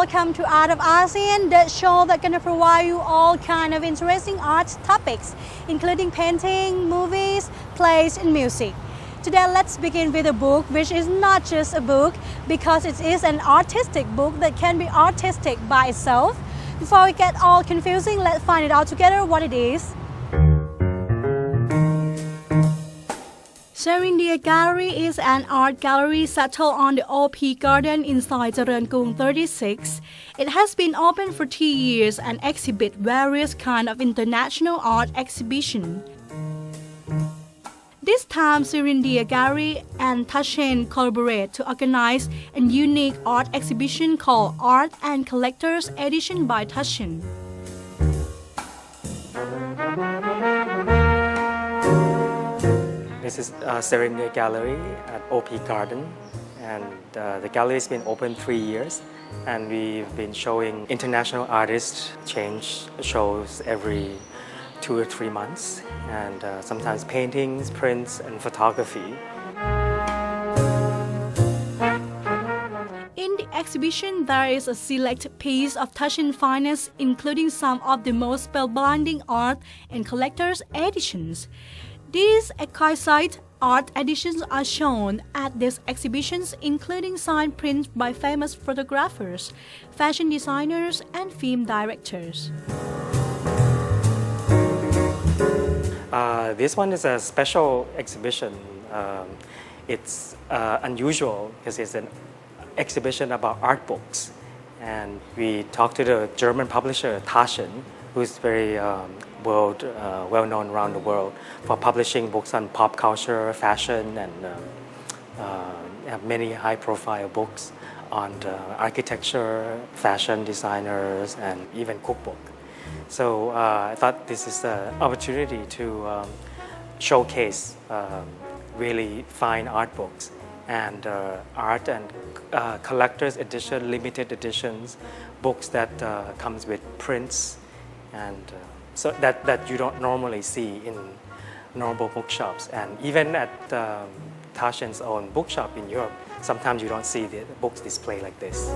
welcome to Art of ASEAN, the show that's gonna provide you all kind of interesting art topics, including painting, movies, plays, and music. Today, let's begin with a book, which is not just a book, because it is an artistic book that can be artistic by itself. Before we get all confusing, let's find it out together what it is. Serindia Gallery is an art gallery settled on the OP Garden inside Charoenkung 36. It has been open for 2 years and exhibits various kinds of international art exhibitions. This time, Serindia Gallery and Taschen collaborate to organize a unique art exhibition called Art and Collectors Edition by Taschen. This is Serindia Gallery at OP Garden, and the gallery has been open 3 years, and we've been showing international artists change shows every 2 or 3 months, and sometimes paintings, prints, and photography. In the exhibition, there is a select piece of Taschen finest, including some of the most spellbinding art and collector's editions. These exquisite art editions are shown at these exhibitions, including signed prints by famous photographers, fashion designers, and film directors. This one is a special exhibition. It's unusual because it's an exhibition about art books. And we talked to the German publisher Taschen, who's very well-known around the world for publishing books on pop culture, fashion, and have many high-profile books on architecture, fashion designers, and even cookbook. So I thought this is an opportunity to showcase really fine art books and art and collector's edition, limited editions, books that comes with prints, and so that you don't normally see in normal bookshops. And even at Taschen's own bookshop in Europe, sometimes you don't see the books displayed like this.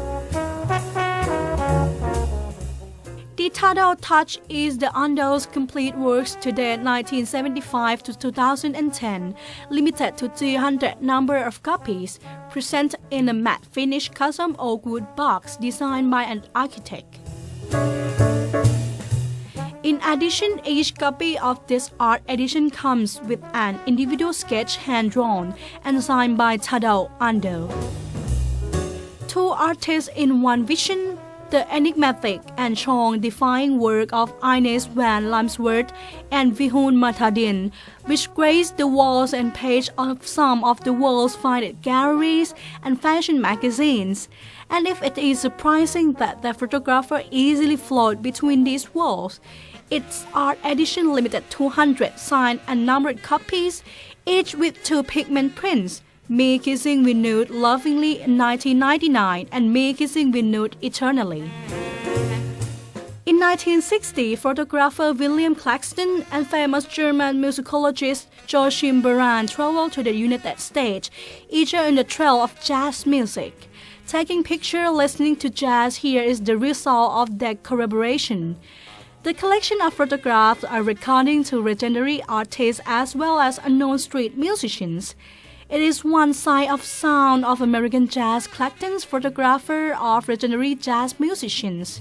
The Tadao Touch is the Undo's complete works to date 1975 to 2010, limited to 300 number of copies, presented in a matte finish custom oak wood box designed by an architect. In addition, each copy of this art edition comes with an individual sketch hand-drawn and signed by Tadao Undo. Two artists in one vision, the enigmatic and charm-defying work of Ines van Limsworth and Vihun Matadin, which grace the walls and pages of some of the world's finest galleries and fashion magazines. And if it is surprising that the photographer easily float between these worlds, its art edition limited 200 signed and numbered copies, each with 2 pigment prints, Me Kissing with Nude Lovingly in 1999 and Me Kissing with Nude Eternally. In 1960, photographer William Claxton and famous German musicologist Joachim Baran traveled to the United States, each on the trail of jazz music. Taking pictures, listening to jazz here is the result of their collaboration. The collection of photographs are recording to legendary artists as well as unknown street musicians. It is one side of sound of American jazz, Claxton's photographer of legendary jazz musicians.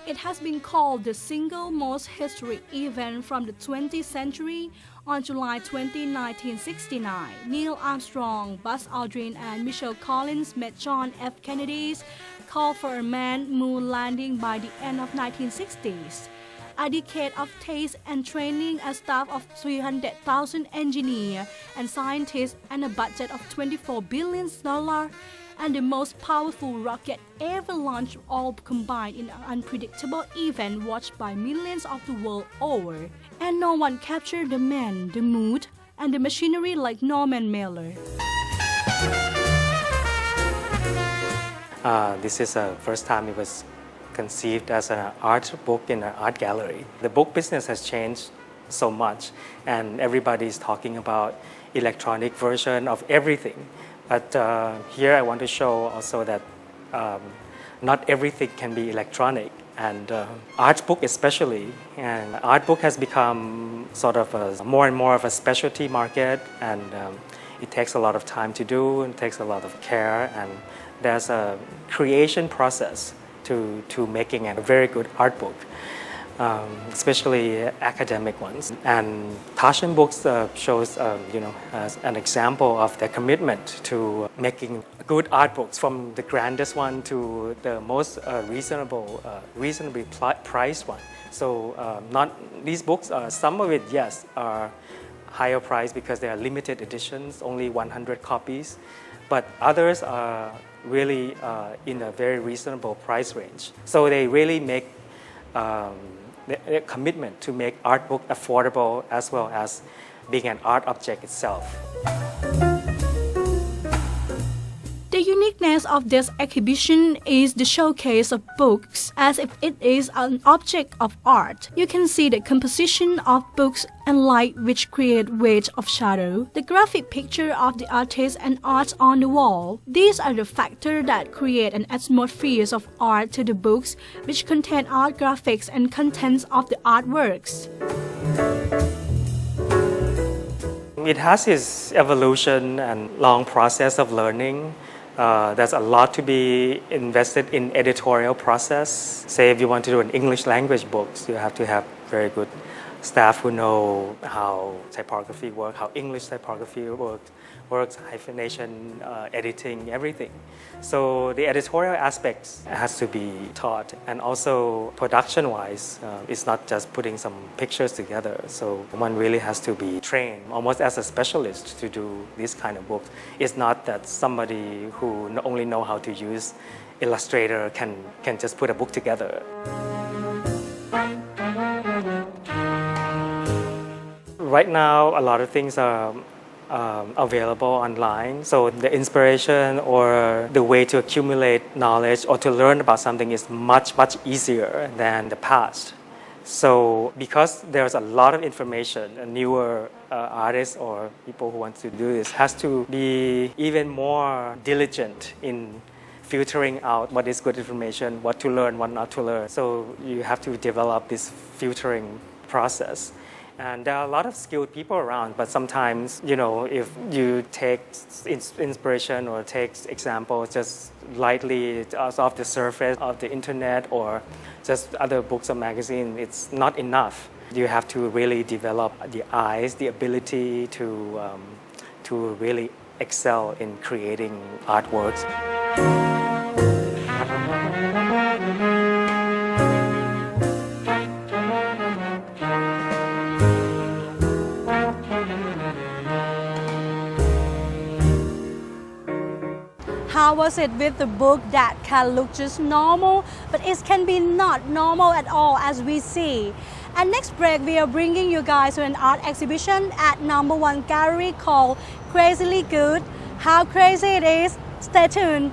It has been called the single most historic event from the 20th century. On July 20, 1969, Neil Armstrong, Buzz Aldrin, and Michael Collins met John F. Kennedy's call for a manned moon landing by the end of 1960s. A decade of taste and training, a staff of 300,000 engineers and scientists, and a budget of $24 billion, and the most powerful rocket ever launched, all combined in an unpredictable event watched by millions of the world over. And no one captured the man, the mood, and the machinery like Norman Mailer. This is the first time it was conceived as an art book in an art gallery. The book business has changed so much, and everybody is talking about electronic version of everything. But here I want to show also that um, not everything can be electronic. And art book especially, and art book has become sort of a more and more of a specialty market, and it takes a lot of time to do, and takes a lot of care, and there's a creation process to making a very good art book, especially academic ones. And Taschen books shows, as an example of their commitment to making good art books, from the grandest one to the most reasonably priced one. So not these books, some of it, yes, are higher priced because they are limited editions, only 100 copies, but others are really in a very reasonable price range. So they really make their commitment to make art book affordable as well as being an art object itself. The uniqueness of this exhibition is the showcase of books as if it is an object of art. You can see the composition of books and light which create weight of shadow, the graphic picture of the artist and art on the wall. These are the factors that create an atmosphere of art to the books which contain art graphics and contents of the artworks. It has its evolution and long process of learning. There's a lot to be invested in editorial process. Say if you want to do an English language books, you have to have very good staff who know how typography works, how English typography works, hyphenation, editing, everything. So the editorial aspects has to be taught, and also production-wise, it's not just putting some pictures together. So one really has to be trained almost as a specialist to do this kind of books. It's not that somebody who only know how to use Illustrator can just put a book together. Right now, a lot of things are available online. So the inspiration or the way to accumulate knowledge or to learn about something is much, much easier than the past. So because there's a lot of information, newer artists or people who want to do this has to be even more diligent in filtering out what is good information, what to learn, what not to learn. So you have to develop this filtering process. And there are a lot of skilled people around, but sometimes, if you take inspiration or take examples just lightly off the surface of the internet or just other books or magazines, it's not enough. You have to really develop the eyes, the ability to really excel in creating artworks. How was it with the book that can look just normal, but it can be not normal at all as we see? And next break, we are bringing you guys to an art exhibition at #1 gallery called Crazily Good. How crazy it is, stay tuned.